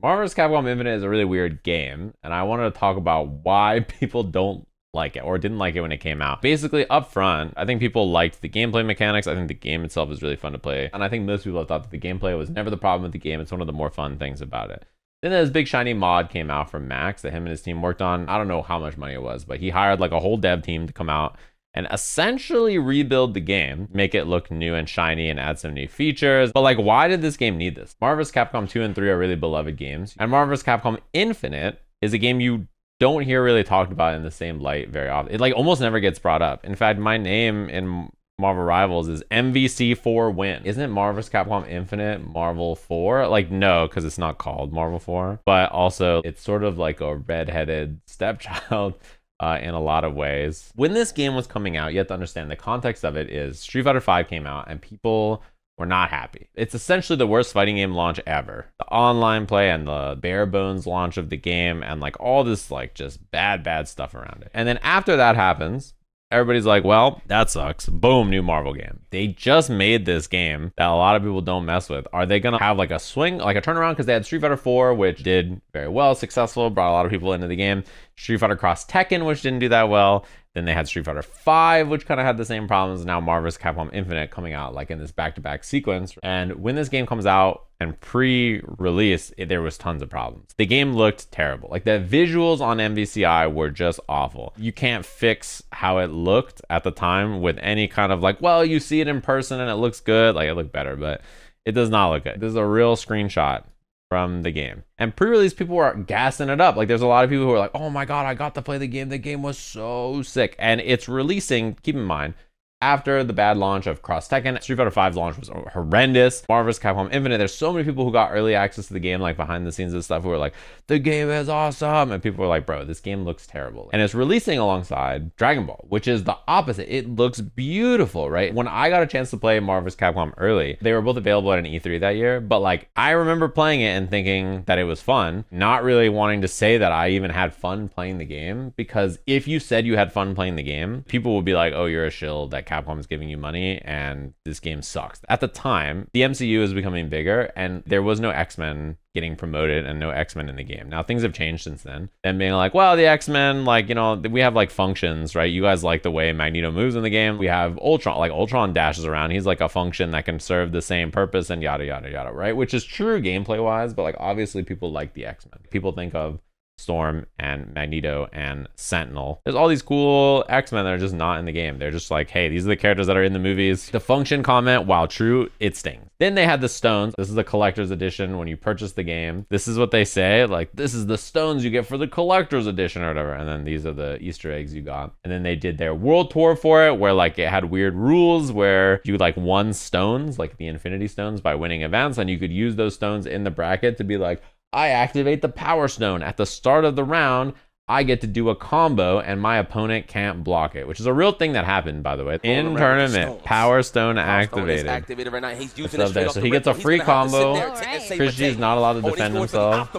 Marvel vs. Capcom Infinite is a really weird game, and I wanted to talk about why people don't like it or didn't like it when it came out. Basically, up front, I think people liked the gameplay mechanics. I think the game itself is really fun to play, and I think most people have thought that the gameplay was never the problem with the game. It's one of the more fun things about it. Then this big shiny mod came out from Max that him and his team worked on. I don't know how much money it was, but he hired like a whole dev team to come out and essentially rebuild the game, make it look new and shiny and add some new features. But like, why did this game need this? Marvel vs. Capcom 2 and 3 are really beloved games, and Marvel vs. Capcom Infinite is a game you don't hear really talked about in the same light very often. It like almost never gets brought up. In fact, my name in Marvel Rivals is MVC4 Win. Isn't it Marvel vs. Capcom Infinite Marvel 4? Like, no, because it's not called Marvel 4. But also, it's sort of like a redheaded stepchild in a lot of ways. When this game was coming out, you have to understand the context of it is Street Fighter V came out and people were not happy. It's essentially the worst fighting game launch ever. The online play and the bare bones launch of the game and like all this like just bad stuff around it. And then after that happens, everybody's like, well, that sucks. Boom, new Marvel game. They just made this game that a lot of people don't mess with. Are they going to have like a swing, like a turnaround? Because they had Street Fighter 4, which did very well, successful, brought a lot of people into the game. Street Fighter Cross Tekken, which didn't do that well. Then they had Street Fighter 5, which kind of had the same problems. Now Marvel vs. Capcom Infinite coming out like in this back-to-back sequence. And when this game comes out and pre-release, there was tons of problems. The game looked terrible. Like the visuals on MVCI were just awful. You can't fix how it looked at the time with any kind of like, well, you see it in person and it looks good. Like it looked better, but it does not look good. This is a real screenshot from the game. And pre-release, people were gassing it up. Like there's a lot of people who are like, oh my God, I got to play the game. The game was so sick. And it's releasing, keep in mind, after the bad launch of Cross Tekken. Street Fighter V's launch was horrendous. Marvel vs. Capcom Infinite, there's so many people who got early access to the game, like behind the scenes and stuff, who were like, the game is awesome. And people were like, bro, this game looks terrible. And it's releasing alongside Dragon Ball, which is the opposite. It looks beautiful, right? When I got a chance to play Marvel vs. Capcom early, they were both available at an E3 that year. But like, I remember playing it and thinking that it was fun, not really wanting to say that I even had fun playing the game. Because if you said you had fun playing the game, people would be like, oh, you're a shill that Capcom is giving you money and this game sucks. At the time, the MCU was becoming bigger and there was no X-Men getting promoted and no X-Men in the game. Now things have changed since then. Them being like, well, the X-Men, like, you know, we have like functions, right? You guys like the way Magneto moves in the game. We have Ultron, like Ultron dashes around. He's like a function that can serve the same purpose and yada, yada, yada, right? Which is true gameplay wise, but like obviously people like the X-Men. People think of Storm and Magneto and Sentinel. There's all these cool X-Men that are just not in the game. They're just like, hey, these are the characters that are in the movies. The function comment, while true, it stings. Then they had the stones. This is the collector's edition when you purchase the game. This is what they say, like, this is the stones you get for the collector's edition or whatever. And then these are the Easter eggs you got. And then they did their world tour for it where like it had weird rules where you like won stones, like the Infinity Stones, by winning events. And you could use those stones in the bracket to be like, I activate the Power Stone at the start of the round. I get to do a combo and my opponent can't block it, which is a real thing that happened, by the way. In tournament, Power Stone activated. Right now. He's using It's up there. So he gets a free combo. Chris G is not allowed to defend himself.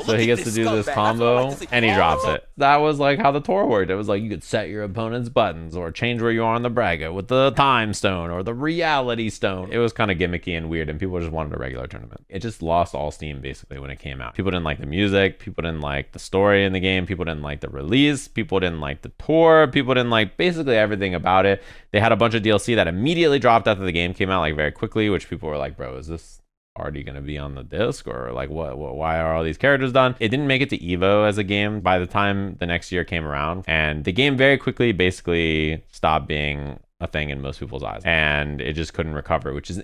So he gets to do this combo and he drops it. That was like how the tour worked. It was like you could set your opponent's buttons or change where you are on the bracket with the Time Stone or the Reality Stone. It was kind of gimmicky and weird and people just wanted a regular tournament. It just lost all steam basically when it came out. People didn't like the music. People didn't like the story in the game. People didn't like the release. People didn't like the tour. People didn't like basically everything about it. They had a bunch of DLC that immediately dropped after the game came out, like very quickly, which people were like, bro, is this already going to be on the disc or like what why are all these characters done? It didn't make it to Evo as a game by the time the next year came around, and the game very quickly basically stopped being a thing in most people's eyes and it just couldn't recover, which is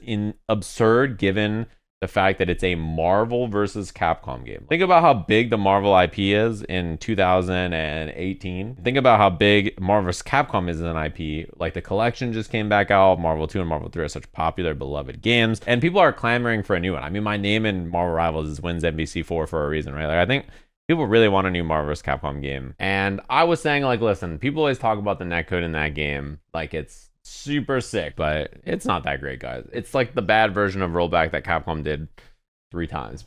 absurd given the fact that it's a Marvel versus Capcom game. Think about how big the Marvel IP is in 2018. Think about how big Marvel vs. Capcom is as an IP. Like the collection just came back out. Marvel 2 and Marvel 3 are such popular, beloved games. And people are clamoring for a new one. I mean, my name in Marvel Rivals is wins MBC4 for a reason, right? Like I think people really want a new Marvel vs. Capcom game. And I was saying like, listen, people always talk about the netcode in that game like it's super sick, but it's not that great, guys. It's like the bad version of rollback that Capcom did 3 times,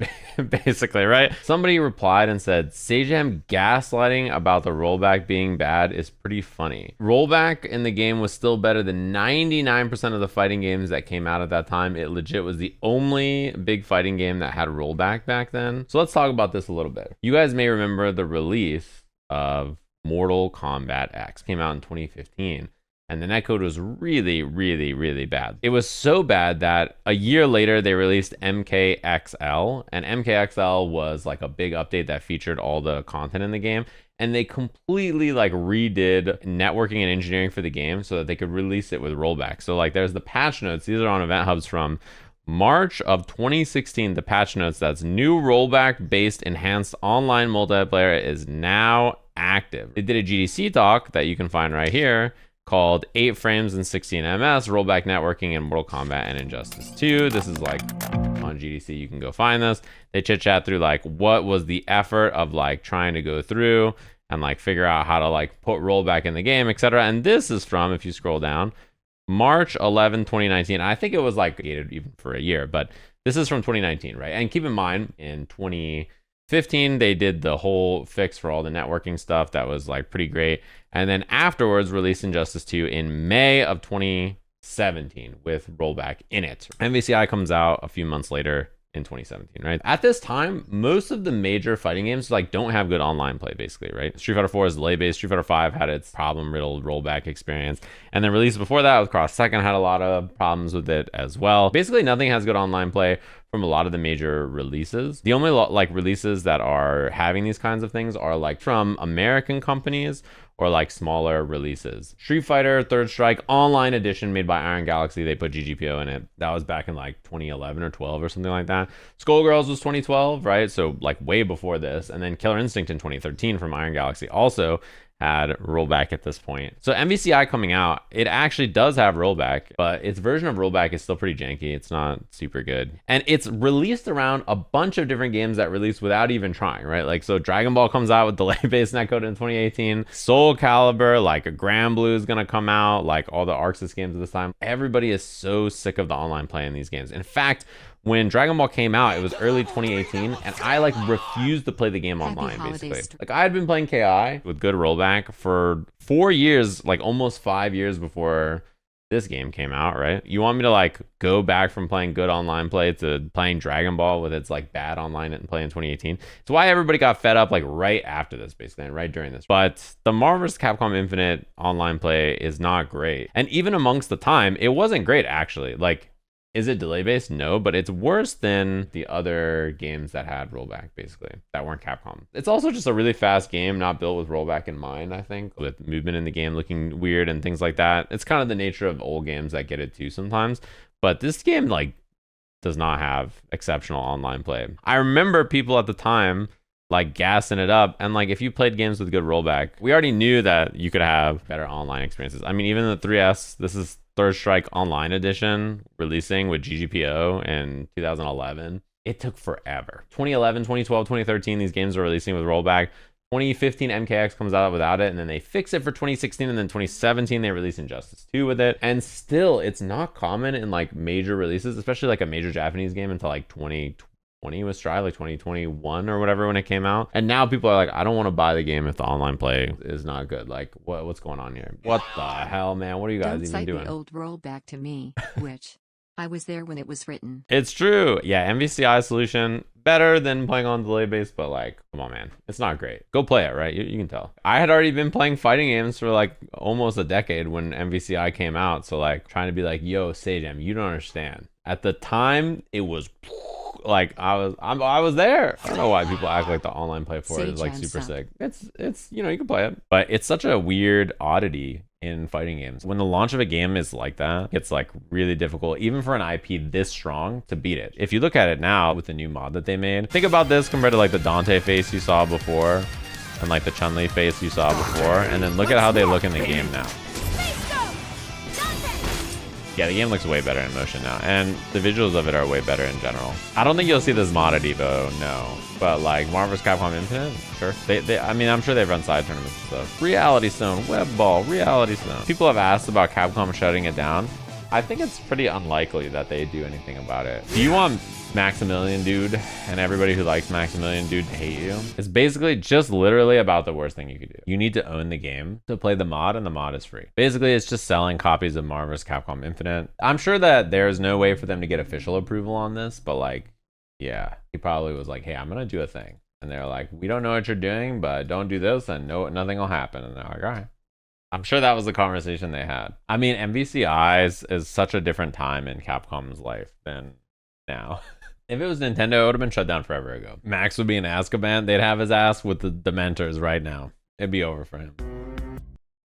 basically, right? Somebody replied and said, Sajam gaslighting about the rollback being bad is pretty funny. Rollback in the game was still better than 99% of the fighting games that came out at that time. It legit was the only big fighting game that had rollback back then. So let's talk about this a little bit. You guys may remember the release of Mortal Kombat X. Came out in 2015. And the netcode was really, really, really bad. It was so bad that a year later, they released MKXL. And MKXL was like a big update that featured all the content in the game. And they completely like redid networking and engineering for the game so that they could release it with rollback. So like there's the patch notes. These are on Event Hubs from March of 2016. The patch notes that's new rollback based enhanced online multiplayer is now active. They did a GDC talk that you can find right here called 8 frames and 16 ms, rollback networking in Mortal Kombat and Injustice 2. This is like on GDC, you can go find this. They chit chat through like what was the effort of like trying to go through and like figure out how to like put rollback in the game, etc. And this is from, if you scroll down, March 11, 2019. I think it was like gated even for a year, but this is from 2019, right? And keep in mind, in 2015, they did the whole fix for all the networking stuff that was like pretty great. And then afterwards released Injustice 2 in May of 2017 with rollback in it. MVCI comes out a few months later in 2017, right? At this time, most of the major fighting games like don't have good online play, basically, right? Street Fighter 4 is delay-based. Street Fighter 5 had its problem-riddled rollback experience. And then release before that with Cross Second had a lot of problems with it as well. Basically, nothing has good online play from a lot of the major releases. The only like releases that are having these kinds of things are like from American companies or like smaller releases. Street Fighter Third Strike Online Edition made by Iron Galaxy. They put GGPO in it. That was back in like 2011 or 12 or something like that. Skullgirls was 2012, right? So like way before this. And then Killer Instinct in 2013 from Iron Galaxy also had rollback at this point. So MVCI coming out, it actually does have rollback, but its version of rollback is still pretty janky. It's not super good. And it's released around a bunch of different games that released without even trying, right? Like, so Dragon Ball comes out with delay-based netcode in 2018. Soul Calibur, like Grand Blue is gonna come out, like all the Arxis games at this time. Everybody is so sick of the online play in these games. In fact, when Dragon Ball came out, it was early 2018, and I like refused to play the game online, basically. Like I had been playing KI with good rollback for 4 years, like almost 5 years before this game came out, right? You want me to like go back from playing good online play to playing Dragon Ball with its like bad online play in 2018? It's why everybody got fed up like right after this, basically, and right during this. But the Marvel vs. Capcom Infinite online play is not great. And even amongst the time, it wasn't great, actually. Like, is it delay based? No, but it's worse than the other games that had rollback, basically, that weren't Capcom. It's also just a really fast game, not built with rollback in mind, I think, with movement in the game looking weird and things like that. It's kind of the nature of old games that get it too sometimes. But this game, like, does not have exceptional online play. I remember people at the time like gassing it up, and like if you played games with good rollback, we already knew that you could have better online experiences. I mean, even the 3S, this is Third Strike Online Edition releasing with GGPO in 2011. It took forever. 2011, 2012, 2013, these games were releasing with rollback. 2015 MKX comes out without it, and then they fix it for 2016, and then 2017 they release Injustice 2 with it. And still, it's not common in like major releases, especially like a major Japanese game, until like 2020 was tried, like 2021 or whatever when it came out. And now people are like, I don't want to buy the game if the online play is not good. Like, what's going on here? What the hell, man? What are you guys even doing? Don't cite the old rollback to me, which I was there when it was written. It's true. Yeah, MVCI solution, better than playing on delay base, but like, come on, man. It's not great. Go play it, right? You can tell. I had already been playing fighting games for like almost a decade when MVCI came out. So like trying to be like, yo, Sajam, you don't understand. At the time, it was like I was there. I don't know why people act like the online play for it is like super sick. It's you know, you can play it, but it's such a weird oddity in fighting games. When the launch of a game is like that, it's like really difficult, even for an IP this strong, to beat it. If you look at it now with the new mod that they made, think about this compared to like the Dante face you saw before and like the Chun-Li face you saw before, and then look at how they look in the game now. Yeah, the game looks way better in motion now, and the visuals of it are way better in general. I don't think you'll see this mod at Evo, no. But like Marvel vs. Capcom Infinite, sure. I mean, I'm sure they've run side tournaments and stuff. Reality Stone, Web Ball, Reality Stone. People have asked about Capcom shutting it down. I think it's pretty unlikely that they do anything about it. Do you want Maximilian Dude and everybody who likes Maximilian Dude to hate you? It's basically just literally about the worst thing you could do. You need to own the game to play the mod, and the mod is free. Basically, it's just selling copies of Marvel vs. Capcom Infinite. I'm sure that there's no way for them to get official approval on this, but like, yeah, he probably was like, hey, I'm gonna do a thing. And they're like, we don't know what you're doing, but don't do this and nothing will happen. And they're like, all right. I'm sure that was the conversation they had. I mean, MVCI is such a different time in Capcom's life than now. If it was Nintendo, it would have been shut down forever ago. Max would be in Azkaban. They'd have his ass with the Dementors right now. It'd be over for him.